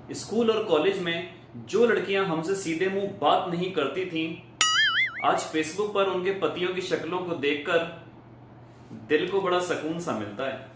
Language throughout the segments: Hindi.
स्कूल और कॉलेज में जो लड़कियां हमसे सीधे मुंह बात नहीं करती थीं, आज फेसबुक पर उनके पतियों की शक्लों को देखकर दिल को बड़ा सुकून सा मिलता है।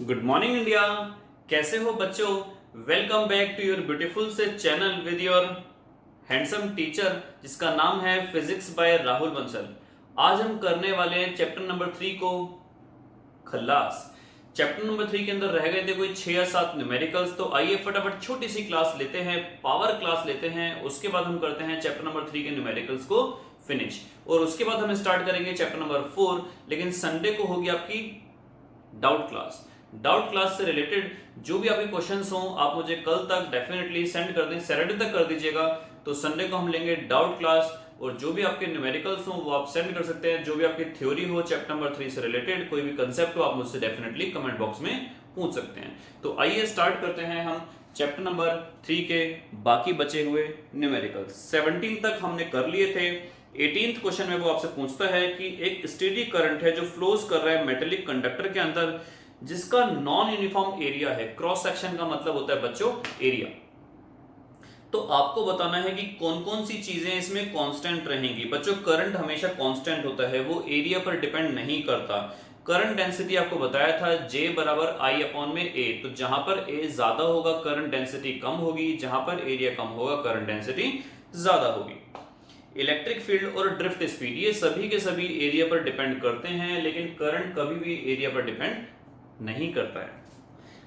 गुड मॉर्निंग इंडिया, कैसे हो बच्चों। Welcome back to your beautiful से channel with your handsome teacher जिसका नाम है फिजिक्स बाय राहुल बंसल। आज हम करने वाले हैं चैप्टर नंबर 3 को खल्लास। चैप्टर नंबर 3 के अंदर रह गए थे कोई 6 या 7 न्यूमेरिकल्स, तो आइए फटाफट छोटी सी क्लास लेते हैं, पावर क्लास लेते हैं। उसके बाद हम करते हैं चैप्टर नंबर 3 के न्यूमेरिकल्स को फिनिश, और उसके बाद हम स्टार्ट करेंगे चैप्टर नंबर 4। लेकिन संडे को होगी आपकी डाउट क्लास। डाउट क्लास से रिलेटेड जो भी आपके क्वेश्चंस हो आप मुझे कल तक डेफिनेटली सेंड कर दें, सैटरडे तक कर दीजिएगा। तो संडे को हम लेंगे डाउट क्लास, और जो भी आपके न्यूमेरिकल्स हो वो आप सेंड कर सकते हैं। जो भी आपकी थ्योरी हो चैप्टर नंबर 3 से रिलेटेड, कोई भी कंसेप्ट हो, आप मुझसे डेफिनेटली कमेंट बॉक्स में पूछ सकते हैं। तो आइए स्टार्ट करते हैं हम चैप्टर नंबर 3 के बाकी बचे हुए न्यूमेरिकल्स। 17 तक हमने कर लिए थे। 18th क्वेश्चन में वो आपसे पूछता है कि एक स्टेडी करंट है जो फ्लोज कर रहा है मेटेलिक कंडक्टर के अंदर, जिसका नॉन यूनिफॉर्म एरिया है। क्रॉस सेक्शन का मतलब होता है बच्चों एरिया। तो आपको बताना है कि कौन कौन सी चीजें इसमें कांस्टेंट रहेंगी। बच्चों करंट हमेशा कांस्टेंट होता है, वो एरिया पर डिपेंड नहीं करता। करंट डेंसिटी आपको बताया था J बराबर I अपॉन में A, तो जहां पर A ज्यादा होगा करंट डेंसिटी कम होगी, जहां पर एरिया कम होगा करंट डेंसिटी ज्यादा होगी। इलेक्ट्रिक फील्ड और ड्रिफ्ट स्पीड ये सभी के सभी एरिया पर डिपेंड करते हैं, लेकिन करंट कभी भी एरिया पर डिपेंड नहीं करता है।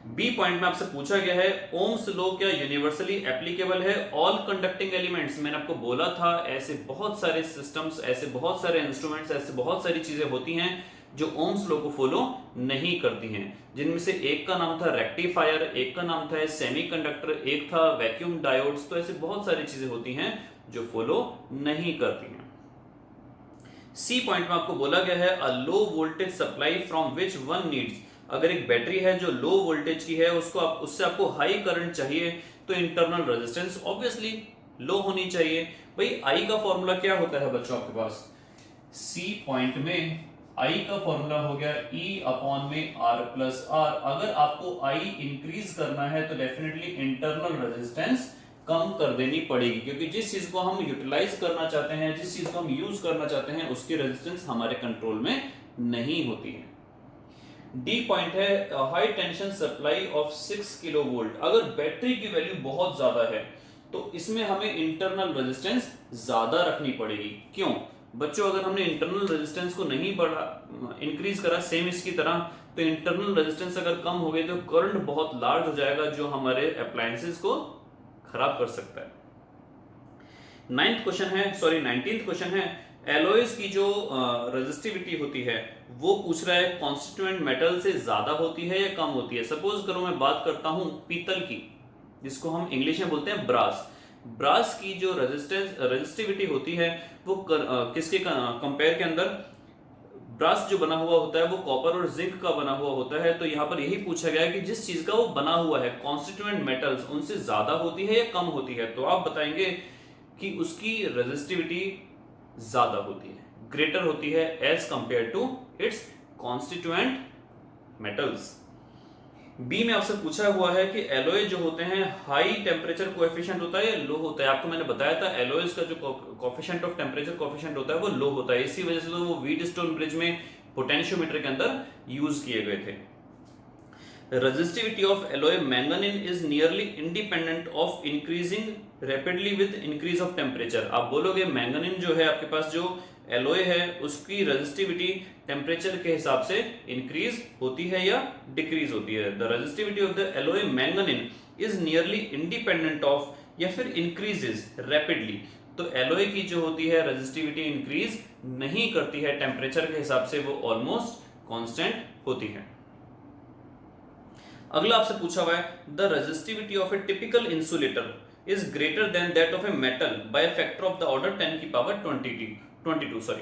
बी पॉइंट में आपसे पूछा गया है ओम्स लॉ क्या यूनिवर्सली एप्लीकेबल है ऑल कंडक्टिंग एलिमेंट्स। मैंने आपको बोला था ऐसे बहुत सारे सिस्टम्स, ऐसे बहुत सारे इंस्ट्रूमेंट्स, ऐसे बहुत सारी चीजें होती हैं जो ओम्स लॉ को फॉलो नहीं करती हैं, जिनमें से एक का नाम था रेक्टिफायर, एक का नाम था सेमीकंडक्टर, एक था वैक्यूम डायोड्स। तो ऐसे बहुत सारी चीजें होती हैं जो फॉलो नहीं करती हैं। सी पॉइंट में आपको बोला गया है a low voltage supply from which one needs. अगर एक बैटरी है जो लो वोल्टेज की है, उससे आपको हाई करंट चाहिए, तो इंटरनल रेजिस्टेंस ऑब्वियसली लो होनी चाहिए। भाई आई का फॉर्मूला क्या होता है बच्चों आपके पास। सी पॉइंट में आई का फॉर्मूला हो गया E अपॉन में R प्लस R। अगर आपको आई इंक्रीज करना है तो डेफिनेटली इंटरनल रेजिस्टेंस कम कर देनी पड़ेगी, क्योंकि जिस चीज को हम यूटिलाइज करना चाहते हैं, जिस चीज को हम यूज करना चाहते हैं, उसकी रेजिस्टेंस हमारे कंट्रोल में नहीं होती है। डी पॉइंट है high tension supply of 6 kilo volt. अगर बैटरी की वैल्यू बहुत ज्यादा है तो इसमें हमें इंटरनल रेजिस्टेंस ज्यादा रखनी पड़ेगी। क्यों बच्चों, अगर हमने इंटरनल रेजिस्टेंस को नहीं बढ़ा इंक्रीज करा सेम इसकी तरह, तो इंटरनल रेजिस्टेंस अगर कम हो गई तो करंट बहुत लार्ज हो जाएगा, जो हमारे अप्लायंसेस को खराब कर सकता है। 19th क्वेश्चन है एलॉयज की जो रेजिस्टिविटी होती है वो पूछ रहा है कॉन्स्टिट्यूएंट मेटल से ज्यादा होती है या कम होती है। सपोज करो मैं बात करता हूं पीतल की, जिसको हम इंग्लिश में बोलते हैं ब्रास। ब्रास की जो रेजिस्टिविटी होती है वो किसके कंपेयर के अंदर, ब्रास जो बना हुआ होता है वो कॉपर और जिंक का बना हुआ होता है। तो यहाँ पर यही पूछा गया है कि जिस चीज का वो बना हुआ है कॉन्स्टिट्यूएंट मेटल्स उनसे ज्यादा होती है या कम होती है। तो आप बताएंगे कि उसकी रेजिस्टिविटी ज्यादा होती है, ग्रेटर होती है as compared to its constituent metals. B में आपसे पूछा हुआ है कि एलॉय जो होते हैं हाई टेम्परेचर कोएफिशिएंट होता है या लो होता है। आपको मैंने बताया था एलॉयज का जो कोएफिशिएंट ऑफ टेम्परेचर कोएफिशिएंट होता है वो लो होता है, इसी वजह से तो वो व्हीटस्टोन ब्रिज में पोटेंशियोमीटर के अंदर यूज किए गए थे। Resistivity of alloy manganese is nearly independent of increasing rapidly with increase of temperature। आप बोलोगे मैंगनीन जो है आपके पास जो एलोय है उसकी रेजिस्टिविटी टेम्परेचर के हिसाब से इंक्रीज होती है या डिक्रीज होती है। The resistivity of the alloy manganin is nearly independent of, या फिर इंक्रीजेस रैपिडली। तो एलोय की जो होती है रेजिस्टिविटी इंक्रीज नहीं करती है टेम्परेचर के हिसाब से, वो ऑलमोस्ट कांस्टेंट होती है। अगला आपसे पूछा हुआ है the resistivity of A typical insulator is greater than that of a metal by a factor of the order 10 की पावर 22 सॉरी।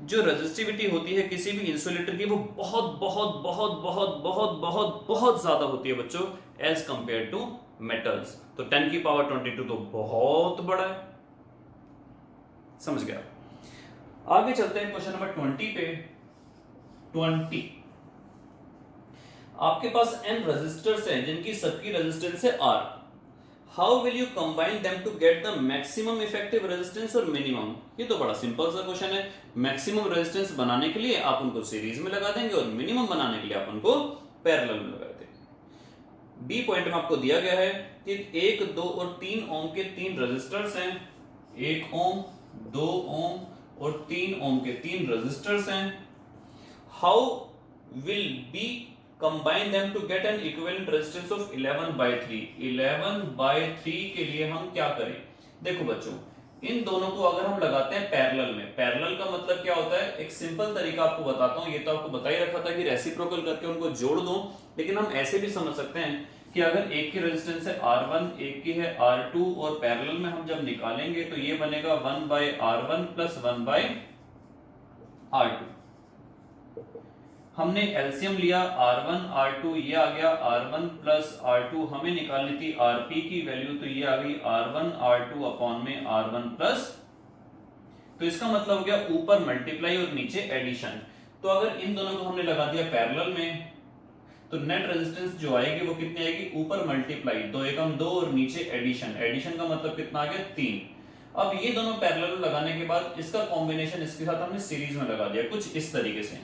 जो रेजिस्टिविटी होती है किसी भी इंसुलेटर की वो बहुत बहुत बहुत बहुत बहुत बहुत बहुत ज्यादा होती है बच्चों एज कंपेयर टू मेटल्स। तो 10 की पावर 22 तो बहुत बड़ा है, समझ गया। आगे चलते हैं क्वेश्चन नंबर 20 पे। 20 आपके पास n रेजिस्टर्स हैं जिनकी सबकी रेजिस्टेंस है R। How will you combine them to get the maximum effective resistance और मिनिमम। ये तो बड़ा सिंपल सा क्वेश्चन है। मैक्सिमम रेजिस्टेंस बनाने के लिए आप उनको सीरीज में लगा देंगे और मिनिमम बनाने के लिए आप उनको पैरेलल में लगा देंगे। बी पॉइंट में आपको दिया गया है कि 1, 2 और 3 ओम के 3 रेजिस्टर्स हैं। 1 ओम, 2 ओम और 3 ओम के 3 रेजिस्टर्स हैं। How will be combine them to get an equivalent resistance of 11/3। 11/3 के लिए हम क्या करें? देखो बच्चों, इन दोनों को अगर हम लगाते हैं पैरेलल में, पैरेलल का मतलब क्या होता है, एक सिंपल तरीका आपको बताता हूं। ये तो आपको बता ही रखा था कि रेसिप्रोकल करके उनको जोड़ दो, लेकिन हम ऐसे भी समझ सकते हैं कि अगर एक की रेजिस्टेंस है R1, एक की है R2 और पैरेलल में हम जब निकालेंगे तो ये बनेगा 1/R1 प्लस 1/R2। हमने एलसीएम लिया R1 R2, ये आ गया R1 प्लस R2। हमें निकालनी थी RP की वैल्यू, तो ये आ गई R1 R2 अपॉन में R1 प्लस। तो इसका मतलब हो गया ऊपर मल्टीप्लाई और नीचे एडिशन। तो अगर इन दोनों को हमने लगा दिया पैरेलल में तो नेट रेजिस्टेंस जो आएगी वो कितनी आएगी, ऊपर मल्टीप्लाई 2 एकम 2 और नीचे एडिशन। एडिशन का मतलब कितना आ गया 3। अब ये दोनों पैरेलल में लगाने के बाद इसका कॉम्बिनेशन इसके साथ हमने सीरीज में लगा दिया कुछ इस तरीके से,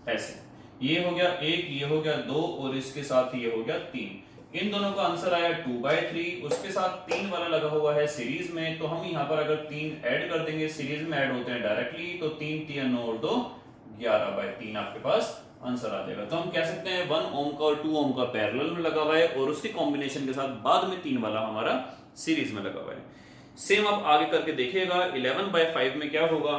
ऐसे। ये हो गया 1, ये हो गया 2 और इसके साथ ये हो गया 3। इन दोनों का आंसर आया 2/3। उसके साथ 3 वाला लगा हुआ है सीरीज में, तो हम यहाँ पर अगर 3 ऐड कर देंगे, सीरीज में ऐड होते हैं डायरेक्टली, तो 3 3 9 और 2 11/3 आपके पास आंसर आ जाएगा। तो हम कह सकते हैं 1 ओम का और 2 ओम का पैरेलल में लगा हुआ है और उसके कॉम्बिनेशन के साथ बाद में 3 वाला हमारा सीरीज में लगा हुआ है। सेम आप आगे करके देखिएगा 11/5 में क्या होगा।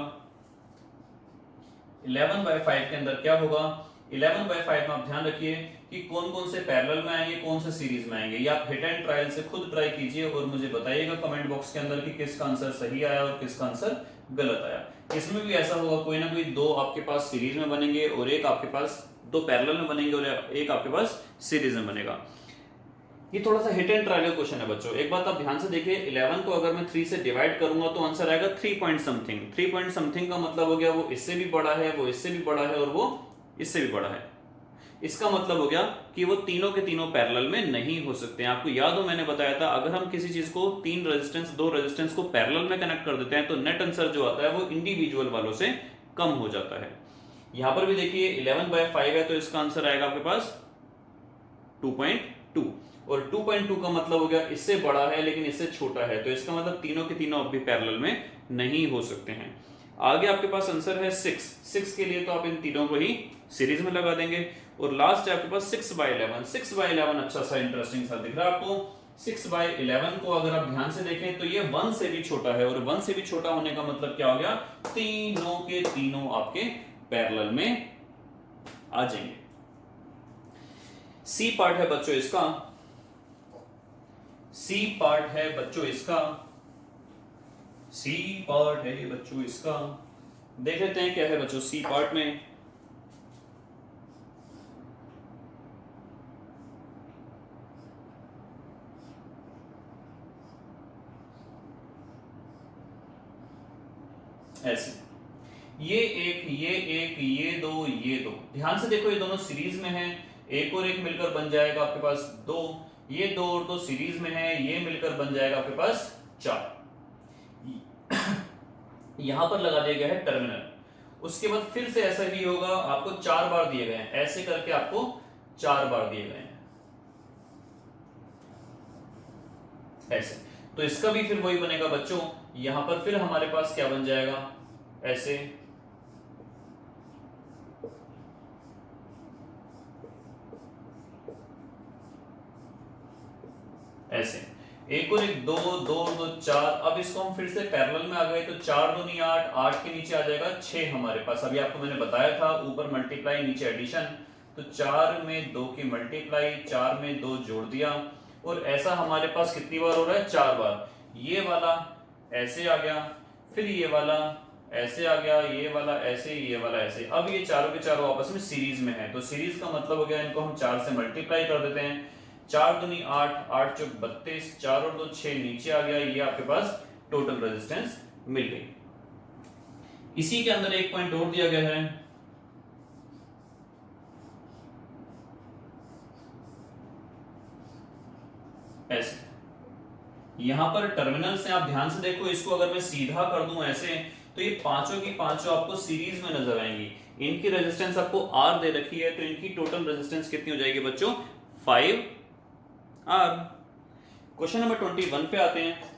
11/5 के अंदर क्या होगा, 11/5 में आप ध्यान रखिए कि कौन कौन से पैरेलल में आएंगे, कौन से सीरीज में आएंगे। ये आप हिट एंड ट्रायल से खुद ट्राई कीजिए और मुझे बताइएगा कमेंट बॉक्स के अंदर कि किसका आंसर सही आया और किसका आंसर गलत आया। इसमें भी ऐसा होगा, कोई ना कोई 2 आपके पास सीरीज में बनेंगे और एक आपके पास 2 पैरेलल में बनेंगे और एक आपके पास सीरीज में बनेगा। ये थोड़ा सा हिट एंड ट्रायल का क्वेश्चन है बच्चों। एक बात आप ध्यान से देखिए, 11 को अगर मैं 3 से डिवाइड करूंगा तो आंसर आएगा 3 पॉइंट समथिंग। 3 पॉइंट समथिंग का मतलब हो गया वो इससे भी बड़ा है, वो इससे भी बड़ा है और वो इससे भी बड़ा है। इसका मतलब हो गया कि वो तीनों के तीनों पैरेलल में नहीं हो सकते हैं। आपको याद हो मैंने बताया था अगर हम किसी चीज को 3 रेजिस्टेंस 2 रेजिस्टेंस को पैरेलल में कनेक्ट कर देते हैं तो नेट आंसर जो आता है वो इंडिविजुअल वालों से कम हो जाता है। यहां पर भी देखिए 11/5 है तो इसका आंसर आएगा आपके पास 2.2 और 2.2 का मतलब हो गया इससे बड़ा है लेकिन इससे छोटा है, तो इसका मतलब तीनों के तीनों अब भी पैरेलल में नहीं हो सकते हैं। आगे आपके पास आंसर है 6 के लिए तो आप इन तीनों को ही सीरीज में लगा देंगे और लास्ट है आपके पास 6/11। 6/11 अच्छा सा इंटरेस्टिंग सा दिख रहा है आपको। 6/11 को अगर आप ध्यान से देखें तो ये 1 से भी छोटा है और 1 से भी छोटा होने का मतलब क्या हो गया, तीनों के तीनों आपके पैरेलल में आ जाएंगे। सी पार्ट है बच्चों इसका, सी पार्ट है बच्चों इसका, सी पार्ट है बच्चों इसका। देख लेते हैं क्या है बच्चों सी पार्ट में। ऐसे ये एक, ये एक, ये दो, ये दो। ध्यान से देखो ये दोनों सीरीज में हैं, एक और एक मिलकर बन जाएगा आपके पास 2। ये 2 और 2 सीरीज में है, ये मिलकर बन जाएगा आपके पास 4। यहां पर लगा दिया गया है टर्मिनल। उसके बाद फिर से ऐसा ही होगा, आपको 4 बार दिए गए हैं, ऐसे करके आपको 4 बार दिए गए हैं ऐसे। तो इसका भी फिर वही बनेगा बच्चों, यहां पर फिर हमारे पास क्या बन जाएगा, ऐसे ऐसे एक और एक, 2 2 2 4। अब इसको हम फिर से पैरेलल में आ गए तो 4 2 नहीं 8, 8 के नीचे आ जाएगा 6 हमारे पास। अभी आपको मैंने बताया था ऊपर मल्टीप्लाई नीचे एडिशन, तो 4 में 2 की मल्टीप्लाई, 4 में 2 जोड़ दिया और ऐसा हमारे पास कितनी बार हो रहा है, 4 बार। ये वाला ऐसे आ गया, फिर ये वाला ऐसे आ गया, ये वाला ऐसे, ये वाला ऐसे। अब ये चारों के चारों आपस में सीरीज में है, तो सीरीज का मतलब हो गया इनको हम 4 से मल्टीप्लाई कर देते हैं। 4 दूनी 8, 8 चौक 32, 4 और 2 6 नीचे आ गया, ये आपके पास टोटल रेजिस्टेंस मिल गई। इसी के अंदर एक पॉइंट और दिया गया है, ऐसे। यहां पर टर्मिनल से आप ध्यान से देखो, इसको अगर मैं सीधा कर दूं ऐसे, तो ये पांचों की पांचों आपको सीरीज में नजर आएंगी। इनकी रेजिस्टेंस आपको R दे रखी है, तो इनकी टोटल रेजिस्टेंस कितनी हो जाएगी बच्चों, 5R। क्वेश्चन नंबर 21 पे आते हैं।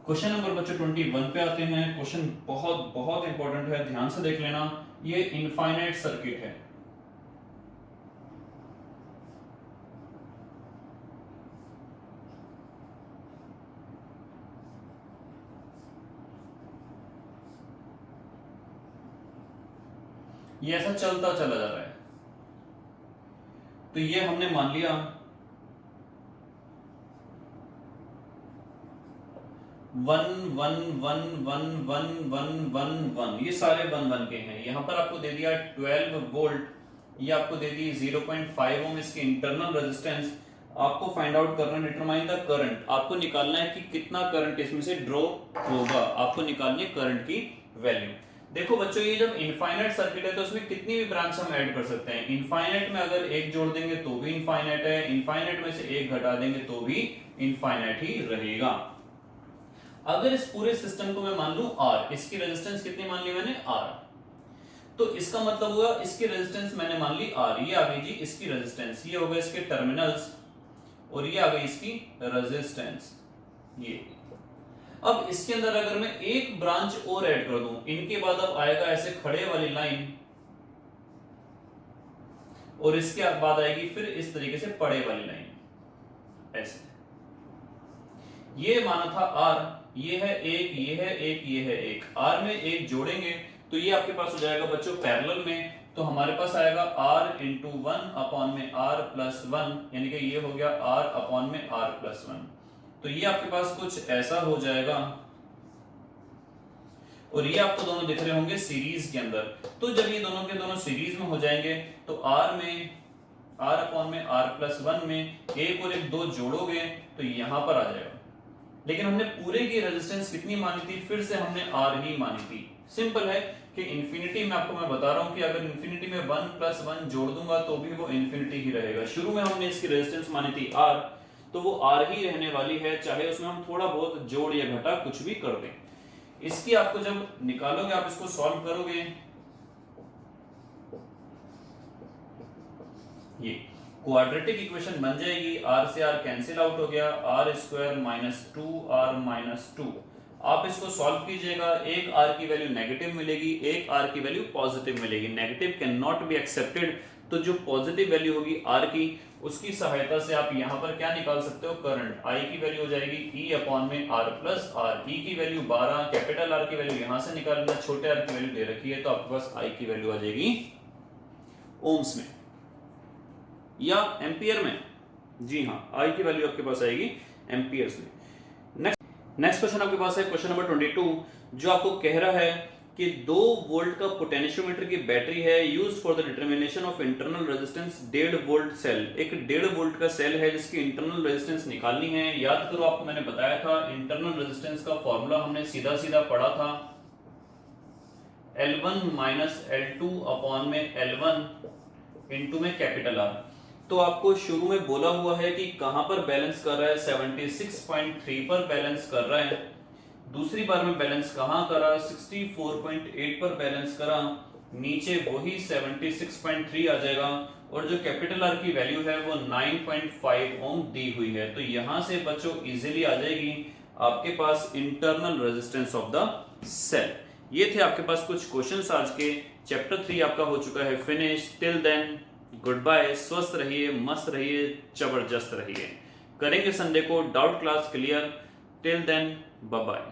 क्वेश्चन नंबर बच्चों 21 पे आते हैं। क्वेश्चन बहुत बहुत इंपॉर्टेंट है, ध्यान से देख लेना। ये इनफाइनाइट सर्किट है, ये ऐसा चलता चला जा रहा है। तो ये हमने मान लिया 1 1 1 1 1 1 1 1, ये सारे 1 1 के हैं। यहां पर आपको दे दिया 12 वोल्ट, ये आपको दे दी 0.5 ओम इसकी इंटरनल रेजिस्टेंस। आपको फाइंड आउट करना, डिटरमाइन द करंट। आपको निकालना है कि कितना करंट इसमें से ड्रॉ होगा, आपको निकालनी है करंट की वैल्यू। देखो बच्चों, ये जब इनफाइनाइट सर्किट है तो उसमें कितनी भी ब्रांच हम ऐड कर सकते हैं। इनफाइनाइट में अगर एक जोड़ देंगे तो भी इनफाइनाइट है, इनफाइनाइट में से एक घटा देंगे तो भी इनफाइनाइट ही रहेगा। अगर इस पूरे सिस्टम को मैं मान लूं R, इसकी रेजिस्टेंस कितनी मान ली मैंने, R, तो इसका मतलब हुआ इसकी रेजिस्टेंस मैंने मान ली R। ये आ गई जी इसकी रेजिस्टेंस, ये हो गए इसके टर्मिनल्स, और ये आ गई इसकी रेजिस्टेंस ये। अब इसके अंदर अगर मैं एक ब्रांच और ऐड कर दूं, इनके बाद अब आएगा ऐसे खड़े वाली लाइन, और इसके बाद आएगी फिर इस तरीके से पड़े वाली लाइन, ऐसे। ये माना था R, ये है एक, ये है एक, ये है एक। R में एक जोड़ेंगे तो ये आपके पास हो जाएगा बच्चों पैरेलल में, तो हमारे पास आएगा R इंटू 1 अपॉन में R प्लस 1, यानी कि ये हो गया R अपॉन में R प्लस 1। तो ये आपके पास कुछ ऐसा हो जाएगा, और ये आपको दोनों दिख रहे होंगे सीरीज के अंदर। तो जब ये दोनों के दोनों सीरीज में हो जाएंगे तो R में R अपॉन में R प्लस 1 में एक और एक दो जोड़ोगे तो यहां पर आ जाएगा। लेकिन हमने पूरे की रेजिस्टेंस कितनी मानी थी, फिर से हमने R ही मानी थी। सिंपल है कि इंफिनिटी में आपको मैं बता रहा हूं कि अगर इंफिनिटी में 1 प्लस 1 जोड़ दूंगा तो भी वो इंफिनिटी ही रहेगा। शुरू में हमने इसकी रेजिस्टेंस मानी थी R, तो वो R ही रहने वाली है, चाहे उसमें हम थोड़ा बहुत जोड़ या घटा कुछ भी कर दें। इसकी आपको जब निकालोगे, आप इसको सॉल्व करोगे, ये क्वाड्रेटिक इक्वेशन बन जाएगी। R से R कैंसिल आउट हो गया, R square minus 2R minus 2। आप इसको सॉल्व कीजिएगा, एक R की वैल्यू नेगेटिव मिलेगी, एक R की वैल्यू पॉजिटिव मिलेगी। Negative can not be accepted, तो जो पॉजिटिव वैल्यू होगी R की, उसकी सहायता से आप यहां पर क्या निकाल सकते हो, करंट। I की वैल्यू हो जाएगी E अपॉन में R प्लस R। E की वैल्यू 12, कैपिटल R की वैल्यू यहां से निकालना, छोटे R की वैल्यू दे रखी है, तो आपके पास I की वैल्यू आ जाएगी ओम्स में या एम्पियर में। जी हाँ, I की वैल्यू आपके पास आएगी एम्पियर्स में। नेक्स्ट क्वेश्चन आपके पास है क्वेश्चन नंबर 22, जो आपको कह रहा है कि 2 वोल्ट का पोटेंशियोमीटर की बैटरी है, use for the determination of internal resistance 1.5 volt cell. एक 1.5 वोल्ट का सेल है जिसकी इंटरनल रेजिस्टेंस निकालनी है। याद करो, आपको मैंने बताया था इंटरनल रेजिस्टेंस का फॉर्मूला हमने सीधा सीधा पढ़ा था, L1 माइनस L2 अपॉन में L1 इंटू में कैपिटल R। तो आपको शुरू में बोला हुआ है कि कहां पर बैलेंस कर रहा है, 76.3 पर बैलेंस कर रहा है। दूसरी बार में बैलेंस कहां करा, 64.8 पर बैलेंस करा, नीचे वही 76.3 आ जाएगा, और जो कैपिटल R की वैल्यू है वो 9.5 ओम दी हुई है। तो यहां से बच्चों इजीली आ जाएगी आपके पास internal resistance of the cell. ये थे आपके पास कुछ क्वेश्चंस आज के। चैप्टर 3 आपका हो चुका है finish. Till then goodbye, स्वस्थ रहिए, मस्त रहिए, जबरदस्त रहिए। करेंगे संडे को doubt class clear. Till then bye bye.